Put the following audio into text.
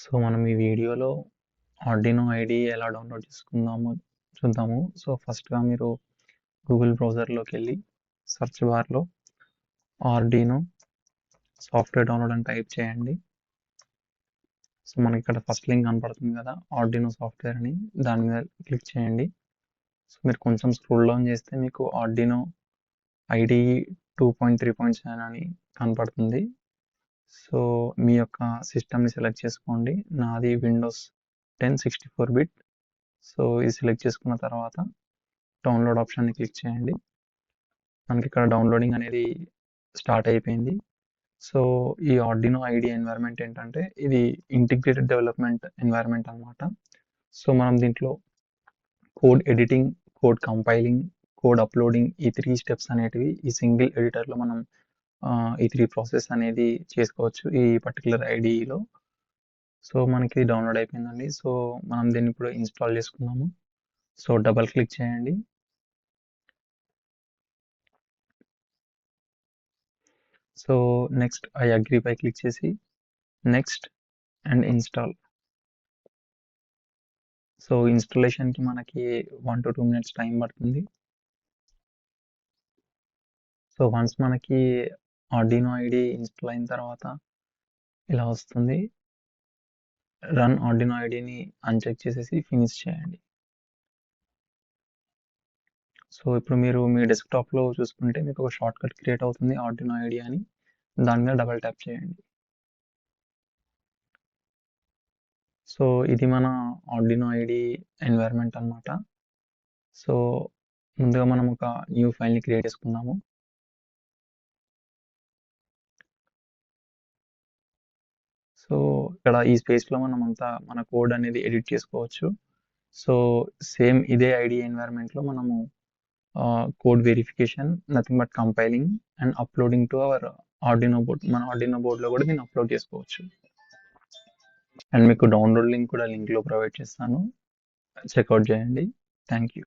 So మనం ఈ వీడియోలో ఆర్డినో ఐడి ఎలా డౌన్లోడ్ చేసుకుందామో చూద్దాము. సో ఫస్ట్గా మీరు గూగుల్ బ్రౌజర్లోకి వెళ్ళి సెర్చ్ బార్లో ఆర్డినో సాఫ్ట్వేర్ డౌన్లోడ్ అని టైప్ చేయండి. సో మనకి ఇక్కడ ఫస్ట్ లింక్ కనపడుతుంది కదా, ఆర్డినో సాఫ్ట్వేర్ అని, దాని మీద క్లిక్ చేయండి. సో మీరు కొంచెం స్క్రోల్ డౌన్ చేస్తే మీకు ఆర్డినో ఐడి 2.3.7 అని కనపడుతుంది. సో మీ యొక్క సిస్టమ్ని సెలెక్ట్ చేసుకోండి. నాది విండోస్ 10 64 బిట్. సో ఇది సెలెక్ట్ చేసుకున్న తర్వాత డౌన్లోడ్ ఆప్షన్ని క్లిక్ చేయండి. మనకి ఇక్కడ డౌన్లోడింగ్ అనేది స్టార్ట్ అయిపోయింది. సో ఈ ఆర్డినో ఐడి ఎన్వైర్న్మెంట్ ఏంటంటే ఇది ఇంటిగ్రేటెడ్ డెవలప్మెంట్ ఎన్వైర్న్మెంట్ అనమాట. సో మనం దీంట్లో code editing, code compiling, code uploading, ఈ 3 స్టెప్స్ అనేటివి ఈ సింగిల్ ఎడిటర్లో మనం ఈ 3 ప్రాసెస్ అనేది చేసుకోవచ్చు ఈ పర్టికులర్ ఐడిలో. సో మనకి డౌన్లోడ్ అయిపోయిందండి. సో మనం దీన్ని ఇప్పుడు ఇన్స్టాల్ చేసుకున్నాము. సో డబల్ క్లిక్ చేయండి. సో నెక్స్ట్ ఐ అగ్రీ పై క్లిక్ చేసి నెక్స్ట్ అండ్ ఇన్స్టాల్. సో ఇన్స్టాలేషన్కి మనకి 1 to 2 minutes టైం పడుతుంది. సో వన్స్ మనకి ఆర్డినో ఐడి ఇన్స్టాల్ అయిన తర్వాత ఇలా వస్తుంది. రన్ ఆర్డినో ఐడిని అన్చెక్ చేసేసి ఫినిష్ చేయండి. సో ఇప్పుడు మీరు మీ డెస్క్టాప్లో చూసుకుంటే మీకు ఒక షార్ట్ కట్ క్రియేట్ అవుతుంది ఆర్డినో ఐడి అని, దాని మీద డబల్ ట్యాప్ చేయండి. సో ఇది మన ఆర్డినో ఐడి ఎన్వైర్న్మెంట్ అనమాట. సో ముందుగా మనం ఒక న్యూ ఫైల్ని క్రియేట్ చేసుకుందాము. సో ఇక్కడ ఈ స్పేస్లో మనం అంతా మన కోడ్ అనేది ఎడిట్ చేసుకోవచ్చు. సో సేమ్ ఇదే ఐడి ఎన్వైర్న్మెంట్లో మనము code verification, nothing but compiling and uploading to our Arduino board, మన ఆర్డినో బోర్డ్లో కూడా దీన్ని అప్లోడ్ చేసుకోవచ్చు. అండ్ మీకు డౌన్లోడ్ లింక్ కూడా లింక్లో ప్రొవైడ్ చేస్తాను, చెక్అవుట్ చేయండి. Thank you.